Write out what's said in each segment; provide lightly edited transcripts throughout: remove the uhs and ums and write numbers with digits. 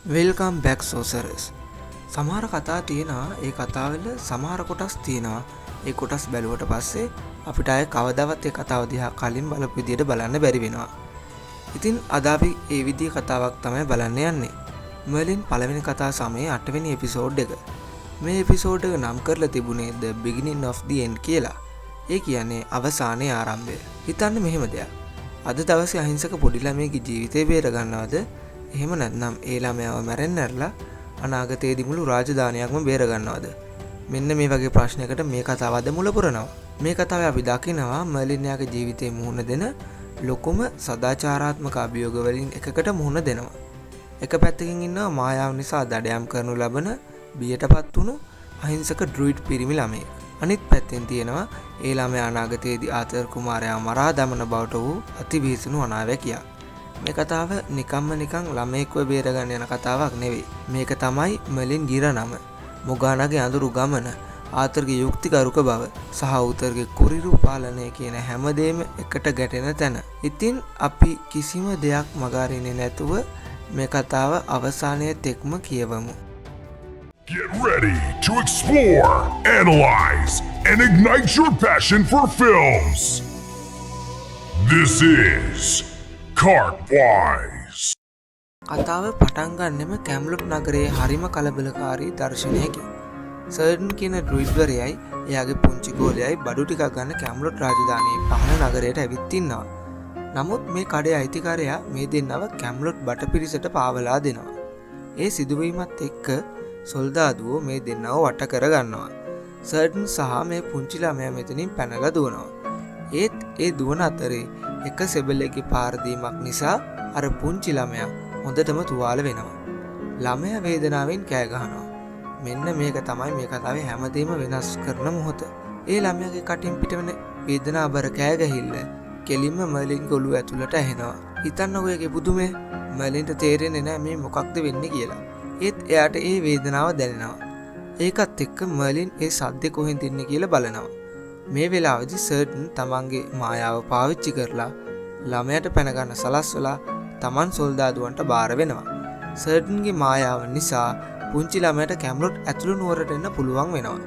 Welcome back සෝසරස්. සමහර කතා තියෙනවා ඒ කතාවල සමහර කොටස් තියෙනවා ඒ කොටස් බැලුවට පස්සේ අපිට අය කවදාවත් ඒ කතාව දිහා කලින් බලපු විදියට බලන්න බැරි වෙනවා. ඉතින් අද අපි ඒ විදිහේ කතාවක් තමයි බලන්න යන්නේ. මර්ලින් පළවෙනි කතා සමයේ 8 වෙනි එපිසෝඩ් එක. මේ එපිසෝඩ් එක නම් කරලා තිබුණේ The Beginning of the End කියලා. ඒ කියන්නේ අවසානයේ ආරම්භය. හිතන්න මෙහෙම දෙයක්. අද දවසේ අහිංසක පොඩි ළමයෙකුගේ ජීවිතේ බේර ගන්නවද? එහෙම නැත්නම් ඒ ළමයාව මැරෙන්න ඇරලා අනාගතයේදී මුළු රාජධානියක්ම බේර ගන්නවද? මෙන්න මේ වගේ ප්‍රශ්නයකට මේ කතාව අද මුල පුරනවා. මේ කතාවේ අපි දකිනවා මර්ලින් යාගේ ජීවිතේ මුහුණ දෙන ලොකුම සදාචාරාත්මක අභියෝග වලින් එකකට මුහුණ දෙනවා. එක පැත්තකින් ඉන්නවා මායාව නිසා දඩයම් කරනු ලබන බියටපත් වුණු අහිංසක ඩ්‍රුයිඩ් පිරිමි ළමයෙක්. අනිත් පැත්තෙන් තියෙනවා ඒ ළමයා අනාගතයේදී ආතර් කුමාරයා මරා දමන බවට වූ අතිවිහිසුණු අනාවැකියා. මේ කතාව නිකන් ළමයෙක්ව බේරගන්න යන කතාවක් නෙවෙයි. මේක තමයි මර්ලින් ගිර නම. මොගානාගේ අඳුරු ගමන, ආතරගේ යුක්තිකරුක බව සහ උතරගේ කුරිරු පාලනය කියන හැමදේම එකට ගැටෙන තැන. ඉතින් අපි කිසිම දෙයක් මගහරින්නේ නැතුව මේ කතාව අවසානයේ තෙක්ම කියවමු. Get ready to explore, analyze, and ignite your passion for films. This is Cartwise. කතාව පටන් ගන්නෙම කැම්ලොට් නගරයේ හරිම කලබලකාරී දර්ශනයකින්. සර්ඩන් කියන ඩ්‍රුයිඩ්වරයයි එයාගේ පුංචි ගෝලයයි බඩු ටිකක් ගන්න කැම්ලොට් රාජධානියේ පහන නගරයට ඇවිත් ඉන්නවා. නමුත් මේ කඩේ අයිතිකාරයා මේ දෙන්නව කැම්ලොට් බටපිරිසට පාවලා දෙනවා. ඒ සිදුවීමත් එක්ක සොල්දාදුවෝ මේ දෙන්නව වට කර ගන්නවා. සර්ඩන් සහ මේ පුංචි ළමයා මෙතනින් පැනලා දුවනවා. ඒත් ඒ දුවන අතරේ එක සෙබළෙක්ගේ පාරදීමක් නිසා අර පුංචි ළමයා හොඳටම තුවාල වෙනවා. ළමයා වේදනාවෙන් කෑ ගහනවා. මෙන්න මේක තමයි මේ කතාවේ හැමදේම වෙනස් කරන මොහොත. ඒ ළමයාගේ කටින් පිටවෙන වේදනාබර කෑ ගැහිල්ල කෙලින්ම මර්ලින්ගේ ඔළුව ඇතුළට ඇහෙනවා. හිතන්නකෝ ඒකේ පුදුමය. මර්ලින්ට තේරෙන්නේ නැහැ මේ මොකක්ද වෙන්නේ කියලා. ඒත් එයාට ඒ වේදනාව දැනෙනවා. ඒකත් එක්ක මර්ලින් ඒ සද්දේ කොහෙන්ද එන්නේ කියලා බලනවා. මේ වෙලාවේදී සර්ඩන් තමන්ගේ මායාව පාවිච්චි කරලා ළමයාට පැන ගන්න සලස්වලා තමන් සොල්දාදුවන්ට බාර වෙනවා. සර්ඩන්ගේ මායාව නිසා පුංචි ළමයාට කැම්ලොට් ඇතුළු නුවරට එන්න පුළුවන් වෙනවා.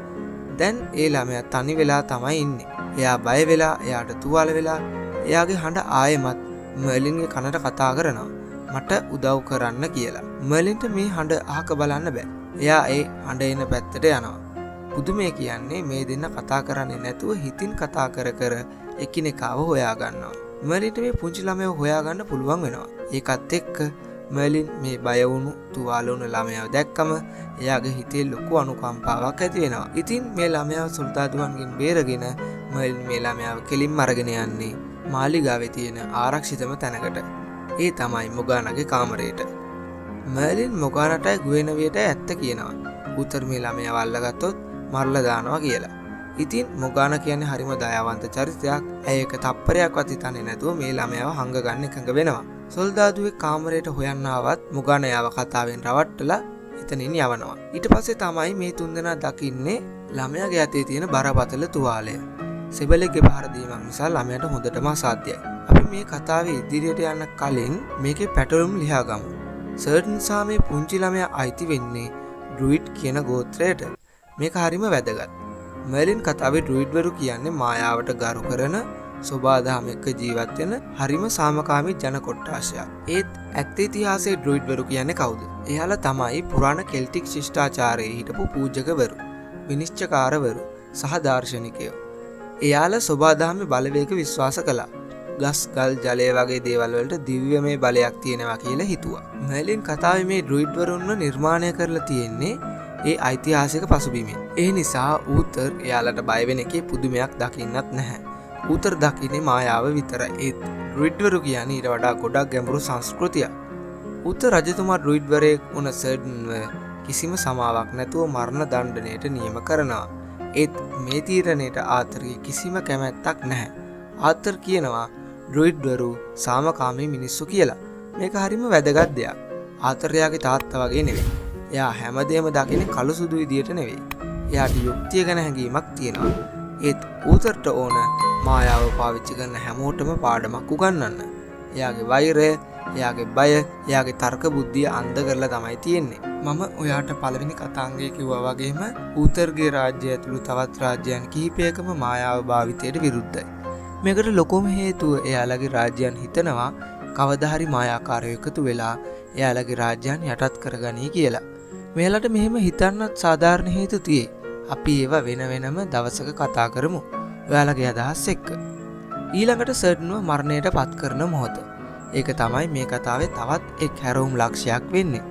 දැන් ඒ ළමයා තනි වෙලා තමයි ඉන්නේ. එයා බය වෙලා, එයාට තුවාල වෙලා, එයාගේ හඬ ආයෙමත් මර්ලින්ගේ කනට කතා කරනවා. මට උදව් කරන්න කියලා. මර්ලින්ට මේ හඬ අහක බලන්න බෑ. එයා ඒ හඬ එන පැත්තට යනවා. පුදුමේ කියන්නේ මේ දෙන්න කතා කරන්නේ නැතුව හිතින් කතා කර කර එකිනෙකාව හොයා ගන්නවා. මර්ලින්ට මේ පුංචි ළමයාව හොයාගන්න පුළුවන් වෙනවා. ඒකත් එක්ක මර්ලින් මේ බය වුණු තුවාල වුණු ළමයාව දැක්කම එයාගේ හිතේ ලොකු අනුකම්පාවක් ඇති වෙනවා. ඉතින් මේ ළමයාව සොල්දාදුවන්ගෙන් බේරගෙන මර්ලින් මේ ළමයාව කෙලින්ම අරගෙන යන්නේ මාලිගාවේ තියෙන ආරක්ෂිතම තැනකට. ඒ තමයි මොගානාගේ කාමරයට. මර්ලින් මොගානාටයි ගුවෙනවියට ඇත්ත කියනවා. උතර මේ ළමයාව අල්ලගත්තොත් මරලා දානවා කියලා. ඉතින් මොගානා කියන්නේ හරිම දයාවන්ත චරිතයක්. ඇය එක තප්පරයක්වත් හිතන්නේ නැතුව මේ ළමයාව හංග ගන්න එකඟ වෙනවා. සොල්දාදුවේ කාමරයට හොයන්න ආවත් මොගානා යාව කතාවෙන් රවට්ටලා එතනින් යවනවා. ඊට පස්සේ තමයි මේ තුන්දෙනා දකින්නේ ළමයාගේ අතේ තියෙන බරපතල තුවාලය. සෙබළෙක්ගේ පහර දීමක් නිසා ළමයාට හොඳටම අසාධ්‍යයි. අපි මේ කතාවේ ඉදිරියට යන්න කලින් මේකේ පැටලුම් ලියා ගමු. සර්ඩන් සහ මේ පුංචි ළමයා අයිති වෙන්නේ ඩ්‍රුයිඩ් කියන ගෝත්‍රයට. මේක හරිම වැදගත්. මර්ලින් කතාවේ ඩ්‍රුයිඩ්වරු කියන්නේ මායාවට ගරු කරන සෝබාදහම එක්ක ජීවත් වෙන හරිම සාමකාමී ජන කොට්ටාශයක්. ඒත් ඇත්ත ඉතිහාසයේ ඩ්‍රුයිඩ්වරු කියන්නේ කවුද? එයාලා තමයි පුරාණ කෙල්ටික් ශිෂ්ටාචාරයේ හිටපු පූජකවරු, විනිශ්චයකාරවරු සහ දාර්ශනිකයෝ. එයාලා සෝබාදහමේ බලවේග විශ්වාස කළා. ගස්, ගල්, ජලය වගේ දේවල් වලට දිව්‍යමය බලයක් තියෙනවා කියලා හිතුවා. මර්ලින් කතාවේ මේ ඩ්‍රුයිඩ්වරුන්ව නිර්මාණය කරලා තියෙන්නේ ඒ ඓතිහාසික පසුබිමෙන්. ඒ නිසා ඌතර් එයාලට බය වෙන එකේ පුදුමයක් දකින්නත් නැහැ. ඌතර් දකින්නේ මායාව විතරයි. ඒත් ඩ්‍රුයිඩ්වරු කියන්නේ ඊට වඩා ගොඩක් ගැඹුරු සංස්කෘතියක්. ඌතර් රජතුමා ඩ්‍රුයිඩ්වරයෙක් වුණ සර්ඩන්ව කිසිම සමාවක් නැතුව මරණ දණ්ඩනයට නියම කරනවා. ඒත් මේ තීරණයට ආතරගේ කිසිම කැමැත්තක් නැහැ. ආතර් කියනවා ඩ්‍රුයිඩ්වරු සාමකාමී මිනිස්සු කියලා. මේක හරිම වැදගත් දෙයක්. ආතර් යාගේ තාත්තා වගේ නෙවෙයි. එයා හැමදේම දකින්නේ කළු සුදු විදියට නෙවෙයි. එයාට යුක්තිය ගැන හැඟීමක් තියෙනවා. ඒත් ඌතරට ඕන මායාව පාවිච්චි කරන හැමෝටම පාඩමක් උගන්වන්න. එයාගේ වෛරය, එයාගේ බය, එයාගේ තර්ක බුද්ධිය අන්ධ කරලා තමයි තියෙන්නේ. මම ඔයාට පළවෙනි කතාංගයේ කිව්වා වගේම ඌතරගේ රාජ්‍ය ඇතුළු තවත් රාජ්‍යයන් කිහිපයකම මායාව භාවිතයට විරුද්ධයි. මේකට ලොකුම හේතුව එයාලගේ රාජ්‍යයන් හිතනවා කවදා හරි මායාකාරයෝ එකතු වෙලා එයාලගේ රාජ්‍යයන් යටත් කරගනී කියලා. මෙයාලට මෙහෙම හිතන්නත් සාධාරණ හේතු තියෙයි. අපි ඒවා වෙන වෙනම දවසක කතා කරමු. ඔයාලගේ අදහස් එක්ක. ඊළඟට සර්ඩ්න්ව මරණයට පත් කරන මොහොත. ඒක තමයි මේ කතාවේ තවත් එක් හැරවුම් ලක්ෂයක් වෙන්නේ.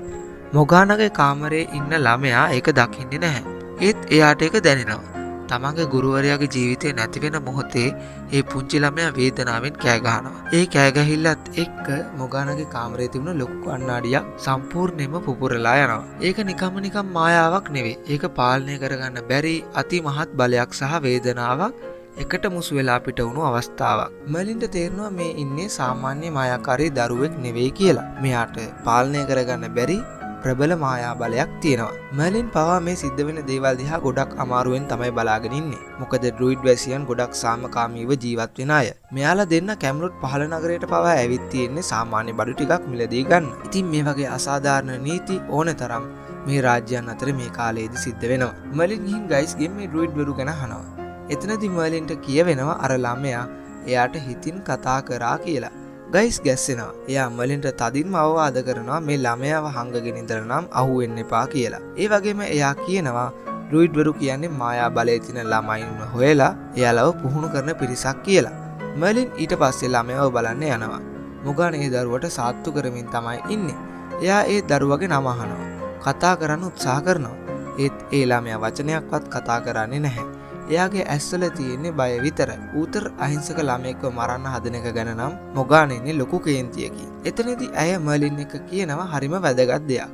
මොගානගේ කාමරේ ඉන්න ළමයා ඒක දකින්නේ නැහැ. ඒත් එයාට ඒක දැනෙනවා. තමන්ගේ ගුරුවරයාගේ ජීවිතේ නැති වෙන මොහොතේ ඒ පුංචි ළමයා වේදනාවෙන් කෑ ගහනවා. ඒ කෑ ගැහිල්ලත් එක්ක මොගානගේ කාමරේ තිබුණ ලොකු කණ්ණාඩියක් සම්පූර්ණයෙන්ම පුපුරලා යනවා. ඒක නිකම් මායාවක් නෙවෙයි. ඒක පාලනය කරගන්න බැරි අතිමහත් බලයක් සහ වේදනාවක් එකට මුසු වෙලා පිට වුණු අවස්ථාවක්. මර්ලින්ට තේරෙනවා මේ ඉන්නේ සාමාන්‍ය මායාකාරී දරුවෙක් නෙවෙයි කියලා. මෙයාට පාලනය කරගන්න බැරි ප්‍රබල මායා බලයක් තියෙනවා. මර්ලින් පවා මේ සිද්ධ වෙන දේවල් දිහා ගොඩක් අමාරුවෙන් තමයි බලාගෙන ඉන්නේ. මොකද ඩ්‍රూయిඩ් වැසියන් ගොඩක් සාමකාමීව ජීවත් වෙන අය. මෙයාලා දෙන්න කැම්ලොට් පහළ නගරයට පවා ඇවිත් තියෙන්නේ සාමාන්‍ය බඩු ටිකක් මිලදී ගන්න. ඉතින් මේ වගේ අසාධාරණ නීති ඕන තරම් මේ රාජ්‍යයන් අතර මේ කාලයේදී සිද්ධ වෙනවා. මර්ලින් ගිහින් ගයිස්ගෙන් මේ ඩ්‍රూయిඩ් වරු ගැන අහනවා. එතනදී මර්ලින්ට කියවෙනවා අර ළමයා එයාට හිතින් කතා කරා කියලා. ගයිස් ගැස්සෙනවා. එයා මර්ලින්ට තදින්ම අවවාද කරනවා මේ ළමයාව හංගගෙන ඉඳලා නම් අහුවෙන්න එපා කියලා. ඒ වගේම එයා කියනවා ඩ්‍රూయిඩ් වරු කියන්නේ මායා බලයේ තියෙන ළමයින්ව හොයලා එයාලව පුහුණු කරන පිරිසක් කියලා. මර්ලින් ඊට පස්සේ ළමයාව බලන්න යනවා. මොගාන ඒ දරුවට සාත්තු කරමින් තමයි ඉන්නේ. එයා ඒ දරුවගේ නම අහනවා. කතා කරන්න උත්සාහ කරනවා. ඒත් ඒ ළමයා වචනයක්වත් කතා කරන්නේ නැහැ. එයාගේ ඇස්වල තියෙන්නේ බය විතරයි. ඌතර අහිංසක ළමයෙක්ව මරන්න හදන එක ගැන නම් මොගාන ඉන්නේ ලොකු කේන්තියකින්. එතනදී ඇය මර්ලින් එක කියනවා හරිම වැදගත් දෙයක්.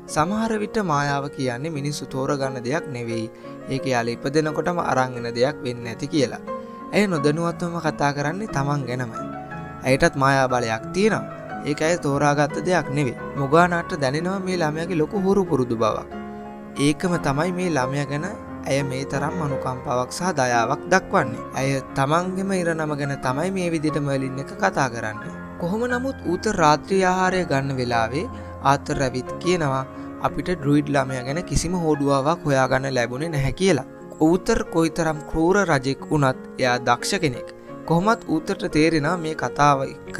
සමහර විට මායාව කියන්නේ මිනිස්සු තෝරගන්න දෙයක් නෙවෙයි. ඒක යාලා ඉපදෙනකොටම අරන් එන දෙයක් වෙන්නේ නැති කියලා. ඇය නොදැනුවත්වම කතා කරන්නේ Taman ගැනමයි. ඇයටත් මායා බලයක් තියෙනවා. ඒක ඇය තෝරාගත්ත දෙයක් නෙවෙයි. මොගානාට දැනෙනවා මේ ළමයාගේ ලොකු හුරු පුරුදු බවක්. ඒකම තමයි මේ ළමයා ගැන ඇය මේ තරම් අනුකම්පාවක් සහ දයාවක් දක්වන්නේ. ඇය තමන්ගේම ඉරනම ගැන තමයි මේ විදිහට මර්ලින් එක කතා කරන්නේ. කොහොම නමුත් ඌතර රාත්‍රී ආහාරය ගන්න වෙලාවේ ආතර් රැවිත් කියනවා අපිට ඩ්‍රూయిඩ් ළමයා ගැන කිසිම හොඩුවාවක් හොයාගන්න ලැබුණේ නැහැ කියලා. ඌතර කොයිතරම් ක්‍රූර රජෙක් වුණත් එයා දක්ෂ කෙනෙක්. කොහොමත් ඌතරට තේරෙනවා මේ කතාව එක්ක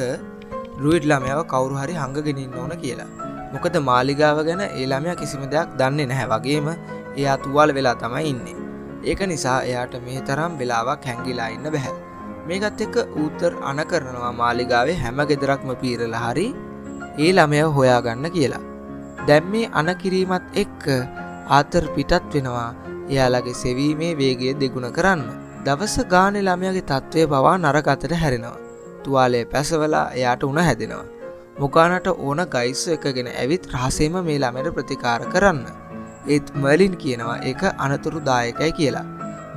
ඩ්‍රూయిඩ් ළමයාව කවුරු හරි හංගගෙන ඉන්න ඕන කියලා. මොකද මාලිගාව ගැන ඒ ළමයා කිසිම දෙයක් දන්නේ නැහැ වගේම එයා තුවාල වෙලා තමයි ඉන්නේ. ඒක නිසා එයාට මේ තරම් වෙලාවක් හැංගිලා ඉන්න බෑ. මේකත් එක්ක ඌතර අණ කරනවා මාලිගාවේ හැම ගෙදරක්ම පීරලා හරි ඒ ළමයාව හොයාගන්න කියලා. දැන් මේ අණ කිරීමත් එක්ක ආතර් පිටත් වෙනවා එයාලගේ සෙවීමේ වේගය දෙගුණ කරන්න. දවස ගානේ ළමයාගේ තත්ත්වය පවා නරක අතට හැරෙනවා. තුවාලය පැසවලා එයාට උණ හැදෙනවා. මොගානට ඕන ගයිස් එකගෙන ඇවිත් රහසෙම මේ ළමයට ප්‍රතිකාර කරන්න. ඒත් මර්ලින් කියනවා ඒක අනතුරුදායකයි කියලා.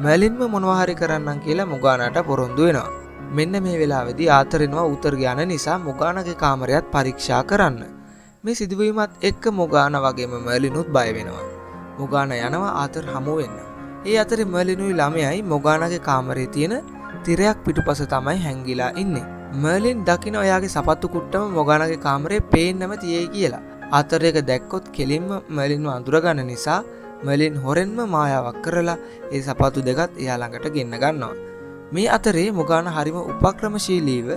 මර්ලින්ම මොනවා හරි කරන්නම් කියලා මොගානට පොරොන්දු වෙනවා. මෙන්න මේ වෙලාවේදී ආතරෙනවා ඌතර ගාන නිසා මොගානගේ කාමරයත් පරීක්ෂා කරන්න. මේ සිදුවීමත් එක්ක මොගාන වගේම මර්ලිනුත් බය වෙනවා. මොගාන යනවා ආතර් හමු වෙන්න. ඒ අතරේ මර්ලිනුයි ළමයයි මොගානගේ කාමරේ තියෙන තිරයක් පිටුපස තමයි හැංගිලා ඉන්නේ. මර්ලින් දකින්න එයාගේ සපත්තු කුට්ටම මොගානගේ කාමරේ පේන්නම තියෙයි කියලා. ආතර් එක දැක්කොත් කෙලින්ම මර්ලින්ව අඳුරගන්න නිසා මර්ලින් හොරෙන්ම මායාවක් කරලා ඒ සපත්තු දෙකත් එයා ළඟට ගෙන්න ගන්නවා. මේ අතරේ මොගාන හරිම උපක්‍රමශීලීව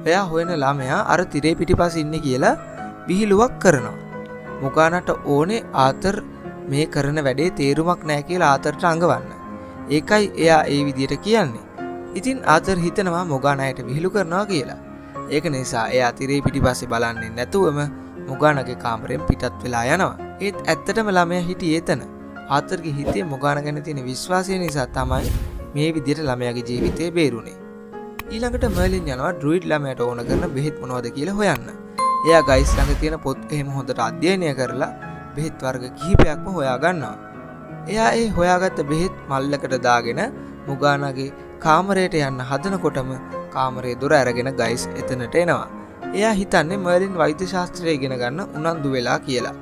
එයා හොයන ළමයා අර තිරේ පිටිපස්ස ඉන්නේ කියලා විහිළුවක් කරනවා. මොගානට ඕනේ ආතර් මේ කරන වැඩේ තේරුමක් නැහැ කියලා ආතරට අඟවන්න. ඒකයි එයා ඒ විදියට කියන්නේ. ඉතින් ආතර් හිතනවා මොගානයට විහිළු කරනවා කියලා. ඒක නිසා එයා තිරේ පිටිපස්සේ බලන්නේ නැතුවම මොගානගේ කාමරෙන් පිටත් වෙලා යනවා. ඒත් ඇත්තටම ළමයා හිටියේ එතන. ආතරගේ හිතේ මොගාන ගැන තියෙන විශ්වාසය නිසා තමයි මේ විදියට ළමයාගේ ජීවිතේ බේරුනේ. ඊළඟට මර්ලින් යනවා ඩ්‍රూయిඩ් ළමයාට ඕන කරන බෙහෙත් මොනවද කියලා හොයන්න. එයා ගයිස් ළඟ තියෙන පොත් එහෙම හොඳට අධ්‍යයනය කරලා බෙහෙත් වර්ග කිහිපයක්ම හොයා ගන්නවා. එයා ඒ හොයාගත්ත බෙහෙත් මල්ලකට දාගෙන මොගානගේ කාමරයට යන්න හදනකොටම කාමරේ දොර අරගෙන ගයිස් එතනට එනවා. එයා හිතන්නේ මර්ලින් වෛද්‍ය ශාස්ත්‍රය ඉගෙන ගන්න උනන්දු වෙලා කියලා.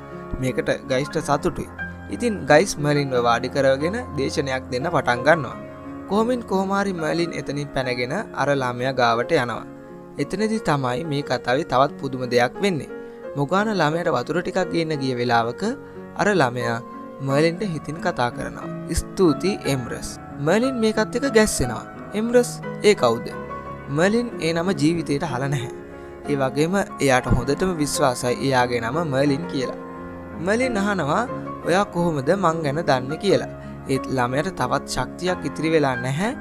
මේකට ගයිස්ට සතුටුයි. ඉතින් ගයිස් මර්ලින්ව වාඩි කරගෙන දේශනයක් දෙන්න පටන් ගන්නවා. කොහොමින් කොහොම හරි මර්ලින් එතනින් පැනගෙන අර ළමයා ගාවට යනවා. එතනදී තමයි මේ කතාවේ තවත් පුදුම දෙයක් වෙන්නේ. මොගාන ළමයාට වතුර ටිකක් ගේන්න ගිය වෙලාවක අර ළමයා මර්ලින්ට හිතින් කතා කරනවා. ස්තුතියි එම්රස්. මර්ලින් මේකත් එක්ක ගැස්සෙනවා. එම්රස් ඒ කවුද? මර්ලින් ඒ නම ජීවිතේට අහලා නැහැ. ඒ වගේම එයාට හොඳටම විශ්වාසයි එයාගේ නම මර්ලින් කියලා. මර්ලින් අහනවා ඔයා කොහොමද මං ගැන දන්නේ කියලා. ඒත් ළමයාට තවත් ශක්තියක් ඉතිරි වෙලා නැහැ.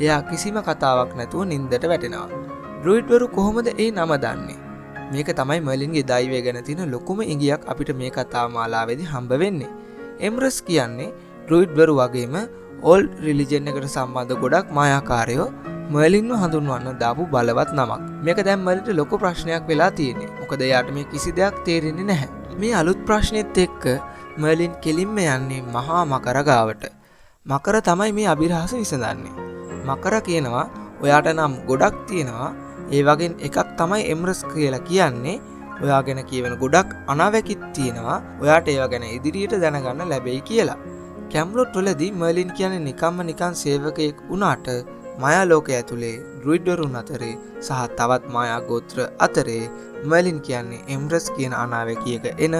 එයා කිසිම කතාවක් නැතුව නින්දට වැටෙනවා. ඩ්‍රොයිඩ්වරු කොහොමද ඒ නම දන්නේ? මේක තමයි මර්ලින්ගේ දෛවය ගැන තියෙන ලොකුම ඉඟියක් අපිට මේ කතා මාලාවේදී හම්බ වෙන්නේ. එම්රස් කියන්නේ ඩ්‍රොයිඩ්වරු වගේම ඕල්ඩ් රිලිජන් එකට සම්බන්ධ ගොඩක් මායාකාරයෝ මර්ලින්ව හඳුන්වන්න දාපු බලවත් නමක්. මේක දැන් මර්ලින්ට ලොකු ප්‍රශ්නයක් වෙලා තියෙන්නේ. මොකද එයාට මේ කිසි දෙයක් තේරෙන්නේ නැහැ. මේ අලුත් ප්‍රශ්නෙත් එක්ක මර්ලින් කෙලින්ම යන්නේ මහා මකර ගාවට. මකර තමයි මේ අභිරහස විසඳන්නේ. මකර කියනවා ඔයාට නම් ගොඩක් තියෙනවා. ඒ වගේ එකක් තමයි එම්රස් කියලා කියන්නේ. ඔයා ගැන කියවෙන ගොඩක් අනාවැකිත් තියෙනවා. ඔයාට ඒවා ගැන ඉදිරියට දැනගන්න ලැබෙයි කියලා. කැම්ලොට් වලදී මර්ලින් කියන්නේ නිකන් සේවකයෙක් වුණාට මායා ලෝකය ඇතුලේ ඩ්‍රොයිඩ්වරුන් අතරේ සහ තවත් මායා ගෝත්‍ර අතරේ මර්ලින් කියන්නේ එම්රස් කියන අනාවැකියක එන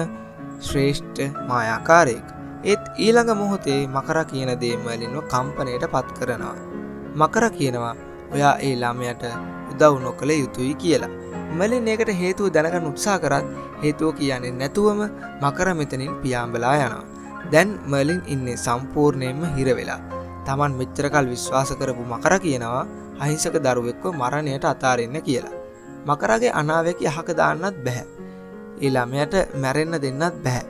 ශ්‍රේෂ්ඨ මායාකාරයෙක්. ඒත් ඊළඟ මොහොතේ මකර කියන දේ මර්ලින්ව කම්පණයට පත් කරනවා. මකර කියනවා ඔයා ඒ ළමයට උදව් නොකළ යුතුයි කියලා. මර්ලින් ඒකට හේතුව දැනගන්න උත්සාහ කරත් හේතුව කියන්නේ නැතුවම මකර මෙතනින් පියාඹලා යනවා. දැන් මර්ලින් ඉන්නේ සම්පූර්ණයෙන්ම හිර වෙලා. Taman මෙච්චර කල් විශ්වාස කරපු මකර කියනවා අහිංසක දරුවෙක්ව මරණයට අතාරින්න කියලා. මකරගේ අනාවැකිය අහක දාන්නත් බෑ. ඒ ළමයට මැරෙන්න දෙන්නත් බෑ.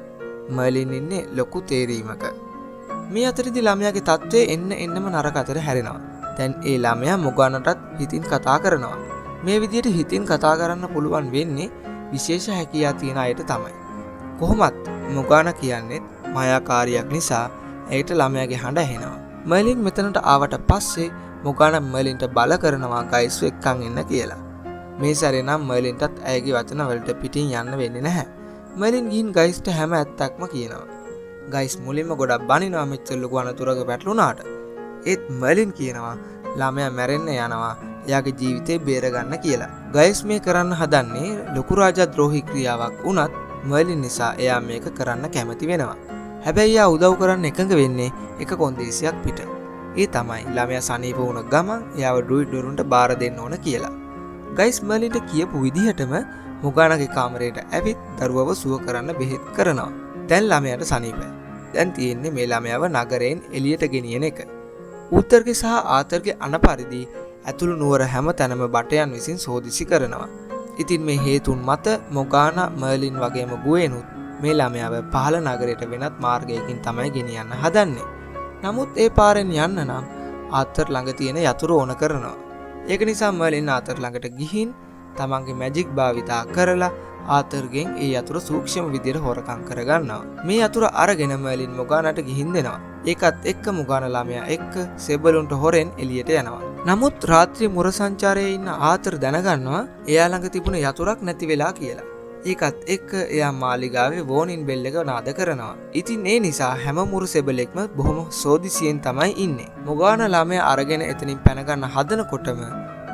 මර්ලින් ඉන්නේ ලොකු තේරීමක. මේ අතරේදී ළමයාගේ තත්ත්වය එන්නම නරක අතර හැරෙනවා. දැන් ඒ ළමයා මොගානටත් හිතින් කතා කරනවා. මේ විදිහට හිතින් කතා කරන්න පුළුවන් වෙන්නේ විශේෂ හැකියාව තියෙන අයට තමයි. කොහොමත් මොගාන කියන්නේ මායාකාරියක් නිසා ඒට ළමයාගේ හඬ ඇහෙනවා. මර්ලින් මෙතනට ආවට පස්සේ මොගාන මර්ලින්ට බල කරනවා ගයිස්ව එක්කන් එන්න කියලා. මේ සැරේ නම් මර්ලින්ටත් ඇයගේ වචන වලට පිටින් යන්න වෙන්නේ නැහැ. මර්ලින් ගිහින් ගයිස්ට හැම ඇත්තක්ම කියනවා. ගයිස් මුලින්ම ගොඩක් බනිනවා මෙච්චර ලොකු අනතුරක පැටලුණාට. ඒත් මර්ලින් කියනවා ළමයා මැරෙන්න යනවා. එයාගේ ජීවිතේ බේරගන්න කියලා. ගයිස් මේ කරන්න හදන්නේ ලොකු රාජද්‍රෝහී ක්‍රියාවක් වුණත් මර්ලින් නිසා එයා මේක කරන්න කැමති වෙනවා. හැබැයි එයා උදව් කරන්න එකඟ වෙන්නේ එක කොන්දේසියක් පිට. ඒ තමයි ළමයා සනීප වුණ ගමන් එයාව ඩ්‍රොයිඩ්වරුන්ට බාර දෙන්න ඕන කියලා. ගයිස් මර්ලින්ට කියපු විදිහටම මොගානගේ කාමරයට ඇවිත් දරුවව සුව කරන්න බෙහෙත් කරනවා. දැන් ළමයාට සනීපයි. දැන් තියෙන්නේ මේ ළමයාව නගරයෙන් එළියට ගෙනියන එක. ඌතරගේ සහ ආතරගේ අන පරිදි ඇතුළු නුවර හැම තැනම බටයන් විසින් සෝදිසි කරනවා. ඉතින් මේ හේතුන් මත මොගාන මර්ලින් වගේම ගුවෙනුත් මේ ළමයාව පහළ නගරයට වෙනත් මාර්ගයකින් තමයි ගෙනියන්න හදන්නේ. නමුත් ඒ පාරෙන් යන්න නම් ආතර් ළඟ තියෙන යතුරු ඕන කරනවා. ඒක නිසා මර්ලින් ආතර් ළඟට ගිහින් තමන්ගේ මැජික් භාවිතා කරලා ආතරගෙන් ඒ යතුරු සූක්ෂම විදිහට හොරකම් කරගන්නවා. මේ යතුරු අරගෙන මර්ලින් මොගානට ගිහින් දෙනවා. ඒකත් එක්ක මොගාන ළමයා එක්ක සෙබළුන්ට හොරෙන් එළියට යනවා. නමුත් රාත්‍රී මුර සංචාරයේ ඉන්න ආතර් දැනගන්නවා එයා ළඟ තිබුණ යතුරක් නැති වෙලා කියලා. ඒකත් එක්ක එයා මාලිගාවේ වෝනින් බෙල් එක නාද කරනවා. ඉතින් ඒ නිසා හැම මුරු සෙබලෙක්ම බොහොම සෝදිසියෙන් තමයි ඉන්නේ. මොගාන ළමයා අරගෙන එතනින් පැන ගන්න හදනකොටම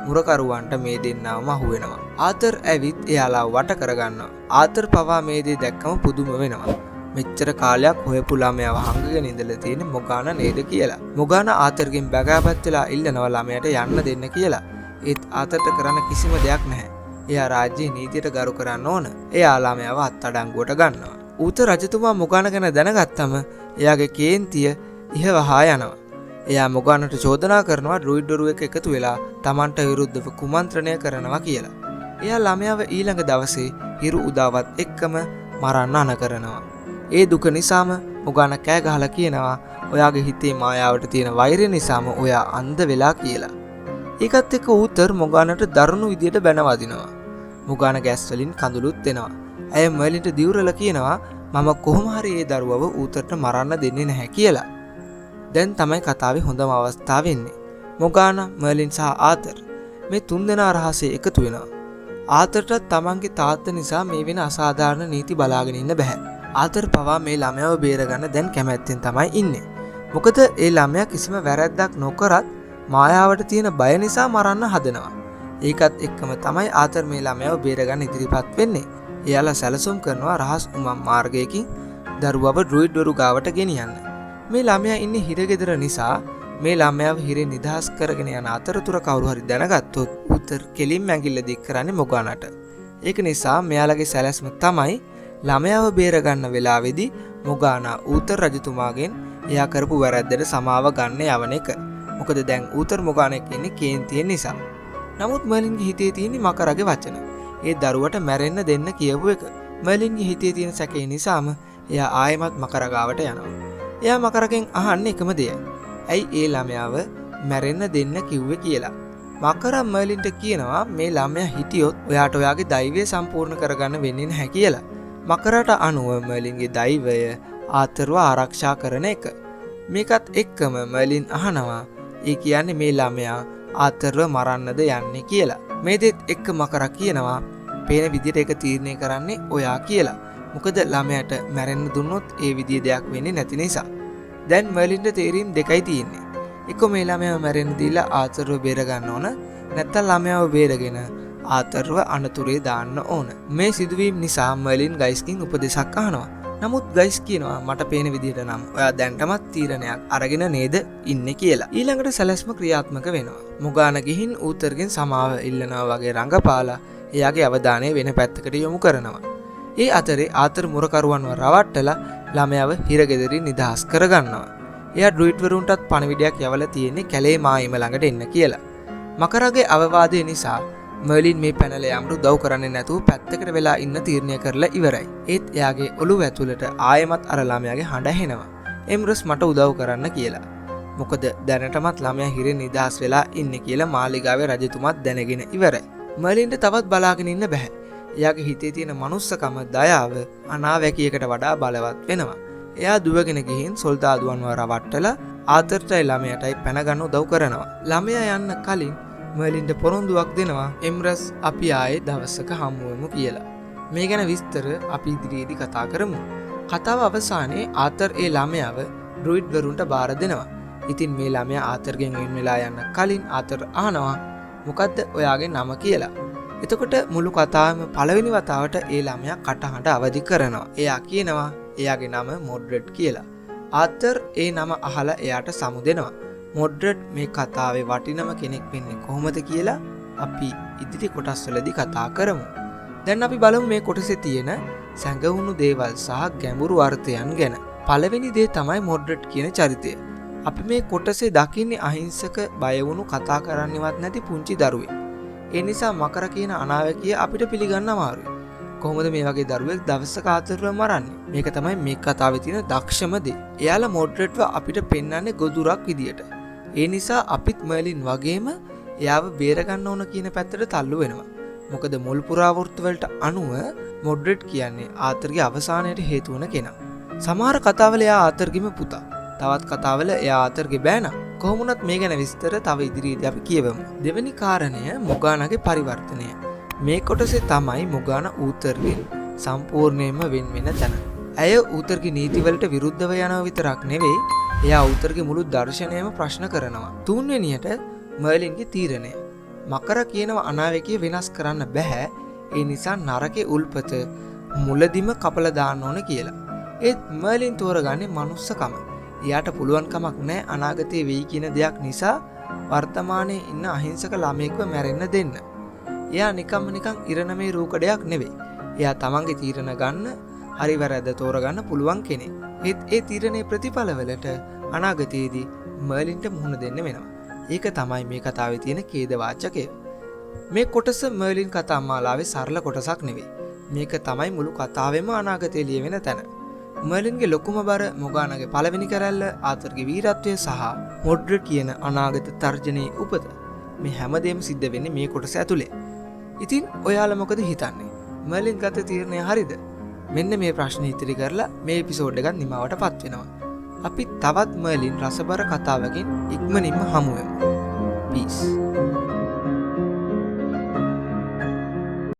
මුරකරුවන්ට මේ දෙන්නවම අහුවෙනවා. ආතර් ඇවිත් එයාලා වට කරගන්නවා. ආතර් පවා මේ දේ දැක්කම පුදුම වෙනවා. මෙච්චර කාලයක් හොයපු ළමයාව හංගගෙන ඉඳලා තියෙන මොගාන නේද කියලා. මොගාන ආතරගෙන් බගාපත් වෙලා ඉල්ලනවා ළමයාට යන්න දෙන්න කියලා. ඒත් ආතරට කරන්න කිසිම දෙයක් නැහැ. එයා රාජ්‍යයේ නීතියට ගරු කරන්න ඕන. එයා ළමයාව අත්අඩංගුවට ගන්නවා. ඌත රජතුමා මොගාන ගැන දැනගත්තම එයාගේ කේන්තිය ඉහවහා යනවා. එයා මොගානට චෝදනා කරනවා ඩ්‍රොයිඩ්වරුවෙක් එකතු වෙලා Tamanට විරුද්ධව කුමන්ත්‍රණය කරනවා කියලා. එයා ළමයාව ඊළඟ දවසේ හිරු උදාවත් එක්කම මරන්න අණ කරනවා. ඒ දුක නිසාම මොගාන කෑ ගහලා කියනවා ඔයාගේ හිතේ මායාවට තියෙන වෛරය නිසාම ඔයා අන්ධ වෙලා කියලා. ඒකත් එක්ක ඌතර් මොගානට දරුණු විදියට බැන වදිනවා. මොගාන ගෑස් වලින් කඳුළුත් එනවා. ඇය මර්ලින්ට දිවුරලා කියනවා මම කොහොම හරි ඒ දරුවව ඌතරට මරන්න දෙන්නේ නැහැ කියලා. දැන් තමයි කතාවේ හොඳම අවස්ථාව වෙන්නේ. මොගාන, මර්ලින් සහ ආතර් මේ තුන්දෙනා රහසේ එකතු වෙනවා. ආතරට තමන්ගේ තාත්තා නිසා මේ වෙන අසාධාරණ නීති බලාගෙන ඉන්න බෑ. ආතර් පවා මේ ළමයාව බේරගන්න දැන් කැමැත්තෙන් තමයි ඉන්නේ. මොකද ඒ ළමයා කිසිම වැරැද්දක් නොකරත් මායාවට තියෙන බය නිසා මරන්න හදනවා. ඒකත් එක්කම තමයි ආතර් මේ ළමයාව බේරගන්න ඉදිරිපත් වෙන්නේ. එයාලා සැලසුම් කරනවා රහස් උමම් මාර්ගයකින් දරුවව ඩ්‍රොයිඩ්වරු ගාවට ගෙනියන්න. මේ ළමයා ඉන්නේ හිරගෙදර නිසා මේ ළමයාව හිරෙන් නිදහස් කරගෙන යන අතරතුර කවුරු හරි දැනගත්තොත් උතර කෙලින්ම ඇඟිල්ල දික් කරන්නේ මොගානට. ඒක නිසා මෙයාලගේ සැලැස්ම තමයි ළමයාව බේරගන්න වෙලාවේදී මොගානා ඌතර් රජතුමාගෙන් එයා කරපු වැරැද්දට සමාව ගන්න යවන එක. මොකද දැන් ඌතර් මොගානෙක් ඉන්නේ කේන්තියෙන් නිසා. නමුත් මර්ලින්ගේ හිතේ තියෙන මකරගේ වචන. ඒ දරුවට මැරෙන්න දෙන්න කියපු එක. මර්ලින්ගේ හිතේ තියෙන සැකේ නිසාම එයා ආයෙමත් මකරගාවට යනවා. එයා මකරගෙන් අහන්නේ එකම දෙයයි. ඇයි ඒ ළමයාව මැරෙන්න දෙන්න කිව්වේ කියලා. මකරා මර්ලින්ට කියනවා මේ ළමයා හිටියොත් ඔයාට ඔයාගේ දෛවය සම්පූර්ණ කරගන්න වෙන්නේ නැහැ කියලා. මකරට අනුව මර්ලින්ගේ දෛවය ආතරව ආරක්ෂා කරන එක. මේකත් එක්කම මර්ලින් අහනවා ඒ කියන්නේ මේ ළමයා ආතරව මරන්නද යන්නේ කියලා. මේ දෙත් එක්ක මකරා කියනවා පේන විදිහට ඒක තීරණය කරන්නේ ඔයා කියලා. මොකද ළමයාට මැරෙන්න දුන්නොත් ඒ විදිහේ දෙයක් වෙන්නේ නැති නිසා. දැන් මර්ලින්ට තේරීම් දෙකයි තියෙන්නේ. එක්ක මේ ළමයාව මැරෙන්න දීලා ආතරව බේර ගන්න ඕන. නැත්නම් ළමයාව බේරගෙන ආතරව අනතුරේ දාන්න ඕන. මේ සිදුවීම් නිසා මර්ලින් ගයිස්කින් උපදෙසක් අහනවා. නමුත් ගයිස් කියනවා මට පේන විදිහට නම් ඔයා දැන්ටමත් තීරණයක් අරගෙන නේද ඉන්නේ කියලා. ඊළඟට සැලැස්ම ක්‍රියාත්මක වෙනවා. මොගාන ගිහින් ඌතරගෙන් සමාව ඉල්ලනවා වගේ රඟපාලා එයාගේ අවධානය වෙන පැත්තකට යොමු කරනවා. ඒ අතරේ ආතර් මුරකරුවන්ව රවට්ටලා ළමයාව හිරගෙදරින් නිදහස් කරගන්නවා. එයා ඩ්‍රොයිඩ්වරුන්ටත් පණිවිඩයක් යවලා තියෙන්නේ කැලේ මායිම ළඟට එන්න කියලා. මකරගේ අවවාදය නිසා මර්ලින් මේ පැනල යම්ට උදව් කරන්නේ නැතුව පැත්තකට වෙලා ඉන්න තීරණය කරලා ඉවරයි. ඒත් එයාගේ ඔළුව ඇතුළට ආයෙමත් අර ළමයාගේ හඬ ඇහෙනවා. එම්රස් මට උදව් කරන්න කියලා. මොකද දැනටමත් ළමයා හිරෙන් නිදහස් වෙලා ඉන්නේ කියලා මාලිගාවේ රජතුමාත් දැනගෙන ඉවරයි. මර්ලින්ට තවත් බලාගෙන ඉන්න බෑ. එයාගේ හිතේ තියෙන මනුස්සකම දයාව අනාවැකියකට වඩා බලවත් වෙනවා. එයා දුවගෙන ගිහින් සොල්දාදුවන්ව රවට්ටලා ආතරටයි ළමයටයි පැන ගන්න උදව් කරනවා. ළමයා යන්න කලින් මර්ලින්ට පොරොන්දුවක් දෙනවා එම්රස් අපි ආයේ දවසක හමුවෙමු කියලා. මේ ගැන විස්තර අපි ඉදිරියේදී කතා කරමු. කතාව අවසානයේ ආතර් ඒ ළමයාව ඩ්‍රොයිඩ්වරුන්ට බාර දෙනවා. ඉතින් මේ ළමයා ආතරගෙන් වෙන් වෙලා යන්න කලින් ආතර් අහනවා මොකද්ද ඔයාගේ නම කියලා. එතකොට මුළු කතාවම පළවෙනි වතාවට ඒ ළමයා කටහඬ අවදි කරනවා. එයා කියනවා එයාගේ නම මොඩ්රෙඩ් කියලා. ආතර් ඒ නම අහලා එයාට සමුදෙනවා. මොඩ්රෙඩ් මේ කතාවේ වටිනම කෙනෙක් වෙන්නේ කොහොමද කියලා අපි ඉදිරි කොටස්වලදී කතා කරමු. දැන් අපි බලමු මේ කොටසේ තියෙන සැඟවුණු දේවල් සහ ගැඹුරු අර්ථයන් ගැන. පළවෙනි දේ තමයි මොඩ්රෙඩ් කියන චරිතය. අපි මේ කොටසේ දකින්නේ අහිංසක බය වුණු කතා කරන්නේවත් නැති පුංචි දරුවෙක්. ඒ නිසා මකර කියන අනාවැකිය අපිට පිළිගන්න අමාරුයි. කොහොමද මේ වගේ දරුවෙක් දවසක ආතරව මරන්නේ? මේක තමයි මේ කතාවේ තියෙන දක්ෂම දේ. එයාලා මොඩ්රෙඩ්ව අපිට පෙන්වන්නේ ගොදුරක් විදියට. ඒ නිසා අපිත් මර්ලින් වගේම එයාව බේර ගන්න ඕන කියන පැත්තට තල්ලු වෙනවා. මොකද මුල් පුරාවෘත්ත වලට අනුව මොඩ්රෙඩ් කියන්නේ ආතරගේ අවසානයට හේතු වන කෙනා. සමහර කතාවල එයා ආතරගේම පුතා. තවත් කතාවල එයා ආතරගේ බෑනා. කොහොමුණත් මේ ගැන විස්තර තව ඉදිරියේදී අපි කියවමු. දෙවෙනි කාරණය මොගානගේ පරිවර්තනය. මේ කොටසේ තමයි මොගාන ඌතරගෙන් සම්පූර්ණයෙන්ම වෙන් වෙන තැන. ඇය ඌතරගේ නීතිවලට විරුද්ධව යනවා විතරක් නෙවෙයි, එයා ඌතරගේ මුළු දර්ශනයම ප්‍රශ්න කරනවා. තුන්වෙනියට මර්ලින්ගේ තීරණය. මකර කියනවා අනාවැකිය වෙනස් කරන්න බෑ. ඒ නිසා නරකේ උල්පත මුලදිම කපලා දාන්න ඕන කියලා. ඒත් මර්ලින් තෝරගන්නේ මනුස්සකම. එයාට පුළුවන් කමක් නැහැ අනාගතේ වෙයි කියන දෙයක් නිසා වර්තමානයේ ඉන්න අහිංසක ළමයෙක්ව මැරෙන්න දෙන්න. එයා නිකන් ඉරණමේ රූකඩයක් නෙවෙයි. එයා තමන්ගේ තීරණ ගන්න, හරි වැරද්ද තෝරගන්න පුළුවන් කෙනෙක්. ඒත් ඒ තීරණේ ප්‍රතිඵලවලට අනාගතයේදී මර්ලින්ට මුහුණ දෙන්න වෙනවා. ඒක තමයි මේ කතාවේ තියෙන ඛේදවාචකය. මේ කොටස මර්ලින් කතා මාලාවේ සරල කොටසක් නෙවෙයි. මේක තමයි මුළු කතාවෙම අනාගතයේ ලියවෙන තැන. මර්ලින්ගේ ලොකුම බර මොගානගේ පළවෙනි කැරැල්ල, ආතරගේ වීරත්වය සහ මොඩ්රෙඩ් කියන අනාගත තර්ජනයේ උපත. මේ හැමදේම සිද්ධ වෙන්නේ මේ කොටස ඇතුලේ. ඉතින් ඔයාලා මොකද හිතන්නේ? මර්ලින් ගත තීරණය හරිද? මෙන්න මේ ප්‍රශ්නේ ඉදිරි කරලා මේ එපිසෝඩ් එකත් නිමවටපත් වෙනවා. අපි තවත් මර්ලින් රසබර කතාවකින් ඉක්මනින්ම හමු වෙමු. Peace.